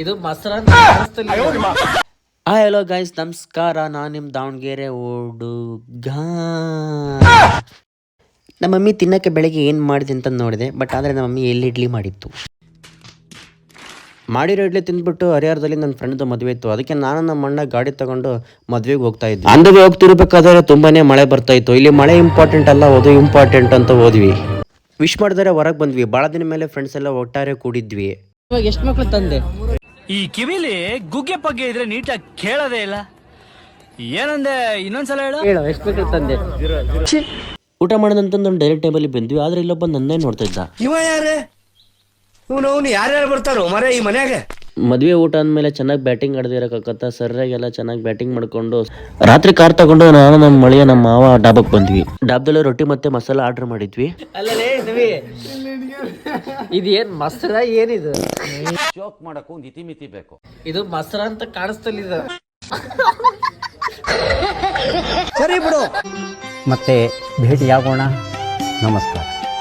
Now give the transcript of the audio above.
ಇದು ಮೊಸರ hello guys, ನಮಸ್ಕಾರ. ನಾನು ನಿಮ್ಮ ದಾವಣಗೆರೆ ಹುಡುಗ. ನಮ್ಮ ಮಮ್ಮಿ ತಿನ್ನೋಕ್ಕೆ ಬೆಳಗ್ಗೆ ಏನು ಮಾಡಿದೆ ಅಂತ ನೋಡಿದೆ. ಬಟ್ ಆದರೆ ನಮ್ಮ ಮಮ್ಮಿ ಎಲ್ಲಿ ಇಡ್ಲಿ ಮಾಡಿತ್ತು. ಮಾಡಿರೋ ಇಡ್ಲಿ ತಿಂದ್ಬಿಟ್ಟು ಹರಿಹರದಲ್ಲಿ ನನ್ನ ಫ್ರೆಂಡ್ದು ಮದುವೆ ಇತ್ತು. ಅದಕ್ಕೆ ನಾನು ನಮ್ಮ ಅಣ್ಣ ಗಾಡಿ ತಗೊಂಡು ಮದುವೆಗೆ ಹೋಗ್ತಾ ಇದ್ವಿ. ಅಂದಗೆ ಹೋಗ್ತಿರ್ಬೇಕಾದ್ರೆ ತುಂಬಾನೇ ಮಳೆ ಬರ್ತಾ ಇತ್ತು. ಇಲ್ಲಿ ಮಳೆ ಇಂಪಾರ್ಟೆಂಟ್ ಅಲ್ಲ, ಓದು ಇಂಪಾರ್ಟೆಂಟ್ ಅಂತ ಹೋದ್ವಿ. ವಿಶ್ ಮಾಡಿದರೆ ಹೊರಗೆ ಬಂದ್ವಿ. ಭಾಳ ದಿನ ಮೇಲೆ ಫ್ರೆಂಡ್ಸ್ ಎಲ್ಲ ಒಟ್ಟಾರೆ ಕೂಡಿದ್ವಿ. ಇವಾಗ ಎಷ್ಟು ಮಕ್ಳು ತಂದೆ? ಈ ಕಿವಿಲಿ ಗುಗ್ಗೆ ಪಗ್ಗೆ ಇದ್ರೆ ನೀಟಾಗಿ ಕೇಳೋದೇ ಇಲ್ಲ. ಏನಂದೆ ಇನ್ನೊಂದ್ಸಲ ಹೇಳು. ಎಷ್ಟು ಮಕ್ಳು ತಂದೆ? ಊಟ ಮಾಡೋದಂತಂದು ಒಂದು ಡೈರೆಕ್ಟ್ ಟೇಬಲ್ ಬಂದ್ವಿ. ಆದ್ರೆ ಇಲ್ಲೊಬ್ಬ ನನ್ನೇ ನೋಡ್ತಾ ಇದ್ದ. ಇವ ಯಾರೇ? ಇವನು ಯಾರ್ಯಾರು ಬರ್ತಾರೋ ಮರೆ ಈ ಮನ್ಯಾಗ? ಮದುವೆ ಊಟ ಅಂದಮೇಲೆ ಚೆನ್ನಾಗಿ ಬ್ಯಾಟಿಂಗ್ ಆಡದಿರಕತ್ತ. ಸರ್ರಾಗೆಲ್ಲ ಚೆನ್ನಾಗಿ ಬ್ಯಾಟಿಂಗ್ ಮಾಡ್ಕೊಂಡು ರಾತ್ರಿ ಕಾರ್ ತಗೊಂಡು ನಾನು ನಮ್ಮ ಮಳೆಯ ನಮ್ಮ ಮಾವ ಡಾಬಾಕ್ ಬಂದ್ವಿ. ಡಾಬ್ದಲ್ಲಿ ರೊಟ್ಟಿ ಮತ್ತೆ ಮಸಾಲ ಆರ್ಡರ್ ಮಾಡಿದ್ವಿ. ಅಲ್ಲಲೇ ಇದು ಏನ್ ಮೊಸರ? ಏನಿದು? ಜೋಕ್ ಮಾಡಕ್ಕೂ ಒಂದು ಇತಿಮಿತಿ ಬೇಕು. ಇದು ಮೊಸರ ಅಂತ ಕಾಣಿಸ್ತಲ್ಲ ಇದು. ಸರಿ ಬಿಡು, ಮತ್ತೆ ಭೇಟಿಯಾಗೋಣ. ನಮಸ್ಕಾರ.